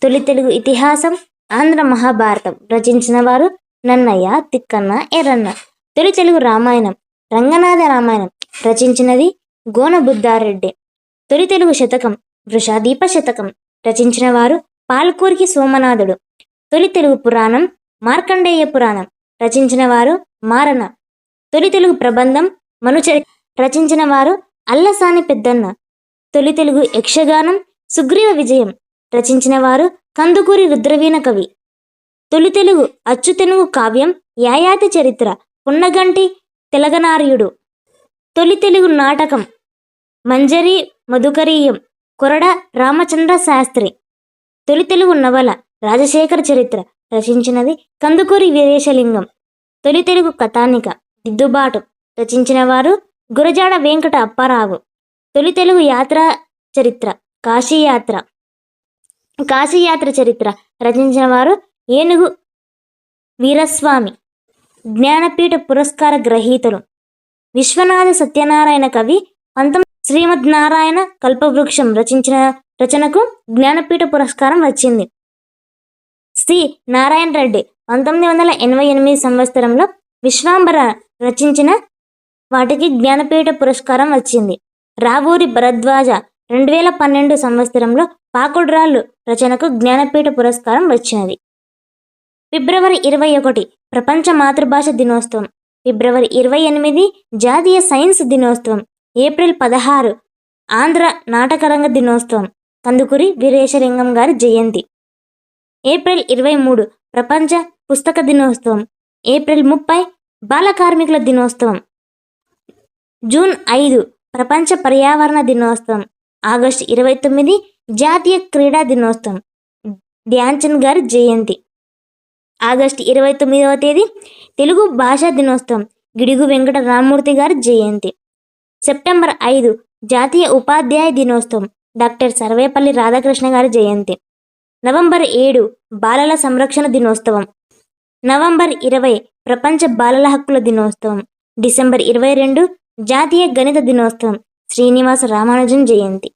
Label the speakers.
Speaker 1: తొలి తెలుగు ఇతిహాసం ఆంధ్ర మహాభారతం రచించిన వారు నన్నయ్య తిక్కన్న ఎర్రన్న. తొలి తెలుగు రామాయణం రంగనాథ రామాయణం రచించినది గోన బుద్ధారెడ్డి. తొలి తెలుగు శతకం వృషాదీప శతకం రచించిన వారు పాల్కూరికి సోమనాథుడు. తొలి తెలుగు పురాణం మార్కండేయ పురాణం రచించిన వారు మారన. తొలి తెలుగు ప్రబంధం మనుచరి రచించిన వారు అల్లసాని పెద్దన్న. తొలి తెలుగు యక్షగానం సుగ్రీవ విజయం రచించిన వారు కందుకూరి రుద్రవీణ కవి. తొలి తెలుగు అచ్చు తెలుగు కావ్యం యాయాతి చరిత్ర పున్నగంటి తెలగనార్యుడు. తొలి తెలుగు నాటకం మంజరి మధుకరీయం కొరడ రామచంద్ర శాస్త్రి. తొలి తెలుగు నవల రాజశేఖర చరిత్ర రచించినది కందుకూరి వీరేశలింగం. తొలి తెలుగు కథానిక దిద్దుబాటు రచించిన వారు గురజాడ వెంకట అప్పారావు. తొలి తెలుగు యాత్రా చరిత్ర కాశీయాత్ర చరిత్ర రచించిన వారు ఏనుగు వీరస్వామి. జ్ఞానపీఠ పురస్కార గ్రహీతలు విశ్వనాథ సత్యనారాయణ కవి. శ్రీమద్నారాయణ కల్పవృక్షం రచనకు జ్ఞానపీఠ పురస్కారం వచ్చింది. శ్రీ నారాయణ రెడ్డి 1988 సంవత్సరంలో విశ్వాంబర రచించిన వాటికి జ్ఞానపీఠ పురస్కారం వచ్చింది. రావూరి భరద్వాజ 2012 సంవత్సరంలో పాకుడ్రాళ్ళు రచనకు జ్ఞానపీఠ పురస్కారం వచ్చినది. ఫిబ్రవరి 21 ప్రపంచ మాతృభాష దినోత్సవం. ఫిబ్రవరి 28 జాతీయ సైన్స్ దినోత్సవం. ఏప్రిల్ 16 ఆంధ్ర నాటకరంగ దినోత్సవం. కందుకూరి వీరేశలింగం గారి జయంతి. ఏప్రిల్ 23 ప్రపంచ పుస్తక దినోత్సవం. ఏప్రిల్ 30 బాల కార్మికుల దినోత్సవం. జూన్ 5 ప్రపంచ పర్యావరణ దినోత్సవం. ఆగస్టు 29 జాతీయ క్రీడా దినోత్సవం. ధ్యాన్చంద్ గారి జయంతి. ఆగస్టు 29వ తేదీ తెలుగు భాషా దినోత్సవం. గిడుగు వెంకట రామమూర్తి గారి జయంతి. సెప్టెంబర్ 5 జాతీయ ఉపాధ్యాయ దినోత్సవం. డాక్టర్ సర్వేపల్లి రాధాకృష్ణ గారి జయంతి. నవంబర్ 7 బాలల సంరక్షణ దినోత్సవం. నవంబర్ 20 ప్రపంచ బాలల హక్కుల దినోత్సవం. డిసెంబర్ 22 జాతీయ గణిత దినోత్సవం. శ్రీనివాస రామానుజన్ జయంతి.